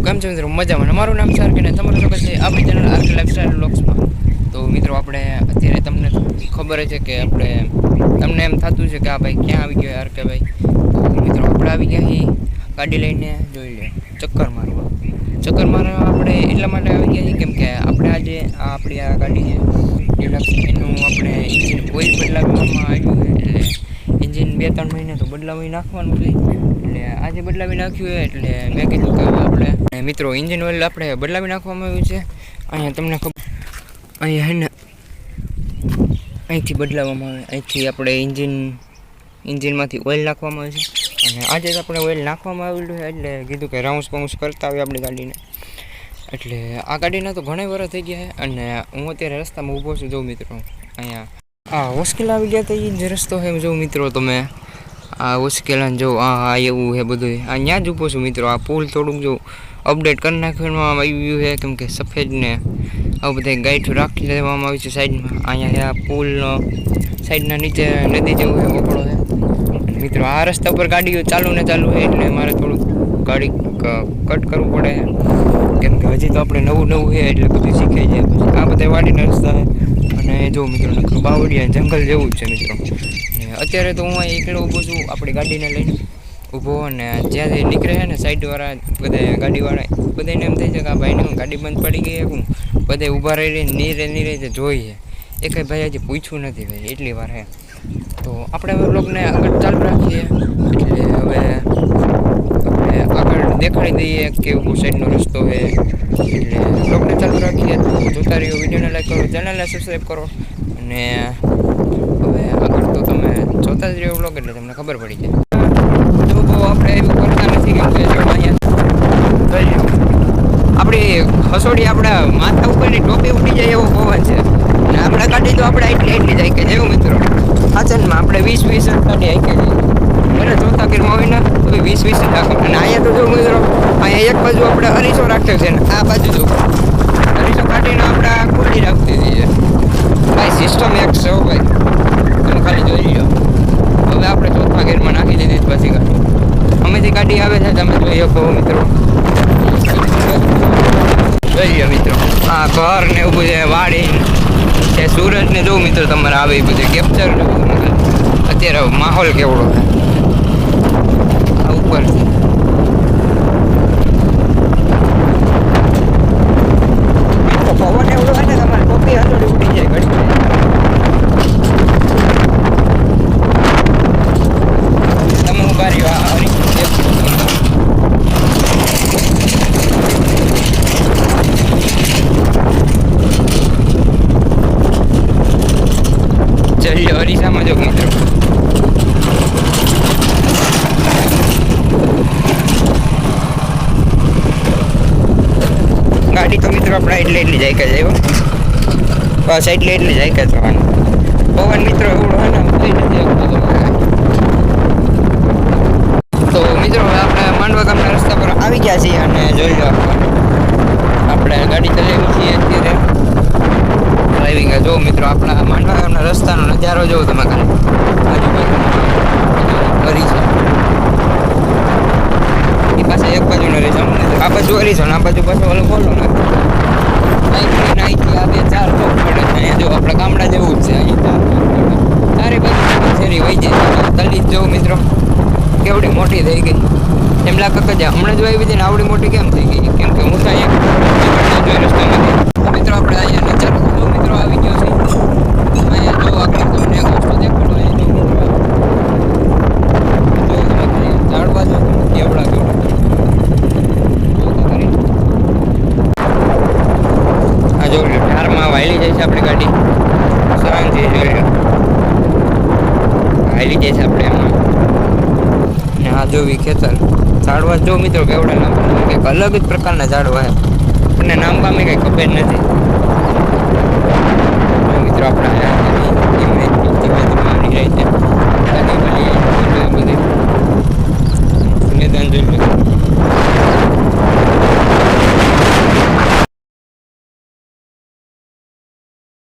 કેમ છો મિત્રો? મજામાં. અમારું નામ છે આરકે ને તમારું સ્વાગત છે આપણી ચેનલ આરકે લાઈફસ્ટાઈલ વ્લોગ્સમાં. તો મિત્રો આપણે અત્યારે તમને ખબર છે કે તમને એમ થતું છે કે આ ભાઈ ક્યાં આવી ગયો આરકે ભાઈ. તો મિત્રો આપણે આવી ગયા છીએ ગાડી લઈને, જોઈ લે ચક્કર મારવા આપણે એટલા માટે આવી ગયા છીએ કેમ કે આપણે આજે આપણી આ ગાડી છે ડિલક્સ, એનું આપણે ઇન્જિન ઓઇલ બદલાવવામાં આવ્યું છે. એટલે ઇન્જિન 2-3 મહિને તો બદલાવી નાખવાનું છે. એટલે આજે બદલાવી નાખ્યું છે. એટલે મેં કીધું કે આપણે મિત્રો ઇન્જિન ઓઇલ આપણે બદલાવી નાખવામાં આવ્યું છે. અહીંયા તમને ખબર, અહીંયા હે ને અહીંથી બદલાવવામાં આવે, અહીંથી આપણે ઇન્જિનમાંથી ઓઇલ નાખવામાં આવે છે. અને આજે જ આપણે ઓઇલ નાખવામાં આવેલું છે. એટલે કીધું કે રાઉન્સ કરતા આવે આપણી ગાડીને. એટલે આ ગાડીના તો ઘણા વર્ષ થઈ ગયા છે. અને હું અત્યારે રસ્તામાં ઊભો છું. જોઉં મિત્રો અહીંયા હોસ્કેલ આવી ગયા તો એ જ રસ્તો છે. જોઉં મિત્રો તમે આ હોસ્કેલાને જો આ એવું છે બધું. અહીંયા જ ઊભો છું મિત્રો. આ પુલ થોડુંક જો અપડેટ કરી નાખવામાં આવ્યું છે કેમ કે સફેદ ને આવું બધા ગાઈઠું રાખી લેવામાં આવ્યું છે સાઈડમાં. અહીંયા આ પુલનો સાઈડના નીચે નદી જેવું છે, ઓપડો છે મિત્રો. આ રસ્તા ઉપર ગાડીઓ ચાલુ છે એટલે મારે થોડુંક ગાડી કટ કરવું પડે કેમ કે હજી તો આપણે નવું છે એટલે બધું શીખાઈ જાય. પછી આ બધા વાડીના રસ્તા છે અને જો મિત્રો બાવળિયા જંગલ જેવું જ છે મિત્રો. અત્યારે તો હું અહીં એકલો ઊભો છું આપણી ગાડીને લઈને ઊભો. અને જ્યાંથી નીકળે છે ને સાઈડવાળા બધા ગાડીવાળા બધાને એમ થાય છે કે આ ભાઈને હું ગાડી બંધ પડી ગઈ હું બધે ઊભા રહીને નીરે જોઈએ. એ કંઈ ભાઈ હજી પૂછ્યું નથી ભાઈ, એટલી વાર હે. તો આપણે હવે બ્લોગને આગળ ચાલુ રાખીએ. એટલે હવે આપણે આગળ દેખાડી દઈએ કેવો સાઈડનો રસ્તો છે. એટલે બ્લોગને ચાલુ રાખીએ. તો જોતા રહ્યો, વિડીયોને લાઈક કરો, ચેનલને સબસ્ક્રાઈબ કરો. અને હવે આગળ તો તમે જોતા જ રહ્યો બ્લોગ એટલે તમને ખબર પડી જાય. જો બહુ આપણે એવું કરતા નથી કેમ કે જો અહીંયા આપણી હસોડી આપણા માથા ઉપરની ટોપી ઉડી જાય એવો પવન છે. અને આપણા ગાડી તો આપણે એટલી જાય કે જેવું મિત્રો આચનમાં આપણે 20 ગાડી આવી જાય મને ચોથા ગીરમાં હોય ને તો 20 રાખે. અને અહીંયા તો જો મિત્રો અહીંયા એક બાજુ આપણે અરીસો રાખ્યો છે ને આ બાજુ જો અરીસો કાઢીને આપણે ખુલ્લી રાખી દીધી છે ભાઈ. સિસ્ટમ એક છે ભાઈ, તમે ખાલી જોઈ લો. હવે આપણે ચોથા ગેરમાં નાખી દીધી પછી ગાડી અમેથી ગાડી આવે છે તમે જોઈ શકો મિત્રો. જોઈએ મિત્રો આ ઘર ને એવું બધું વાડી છે, સૂરજ ને જોવું મિત્રો તમારે આવે એ બધું કેપ્ચર અત્યારે માહોલ કેવડો છે આ ઉપરથી. પવન એવડો હોય ને તમારે ટોપી હથોડી ઉડી જાય ઘડી. તમે ઉભા રહ્યો ચલ્યો અરીસામાં જો મિત્રો. ગાડી તો મિત્રો આપણે એટલી જાય કે જાય બસ એટલી જાય કે જવાનું. પવન મિત્રો એવડો હોય ને કઈ નથી તો મિત્રો આપણે માંડવા ગામના રસ્તા પર આવી ગયા છીએ. અને જોઈ લો આપણે ગાડી ચલાવી છીએ અત્યારે ડ્રાઇવિંગ. જો મિત્રો આપણા માંડવા ગામના રસ્તાનો નજારો જોવો તમે ખાલી આજુબાજુ છે એ પાસે એક બાજુનો રહેશે આ બાજુ અરીસો ને આ બાજુ પાછો ઓલો બોલો ને અહીંથી આ 2-4 ચોક પડે છે. અહીંયા જો આપણે ગામડા જેવું જ છે. અહીં ચારે બાજુ શેરી વહી જાય. તલી જો મિત્રો કેવડી મોટી થઈ ગઈ એમ લાગે કે હમણાં જ આવી હતી ને આવડી મોટી કેમ થઈ ગઈ કેમ કે હું તો અહીંયા જોઈ રસ્તામાંથી મિત્રો આપણે અહીંયા નજારો જો મિત્રો આવી ગયો છે. અહીંયા જો આપણે તમને વસ્તુ દેખાડો ઝાડવા જો કેવડા આ જો ઢારમાં વાયલી જાય છે આપણી ગાડી શાંતિ જોઈ લો વાયલી જાય છે આપણે એમાં. ને આ જોવી ખેતર ઝાડવા જો મિત્રો કેવડા લાંબા કંઈક અલગ જ પ્રકારના ઝાડવા છે અને નામ બામે કંઈ ખબર નથી મિત્રો. આપણે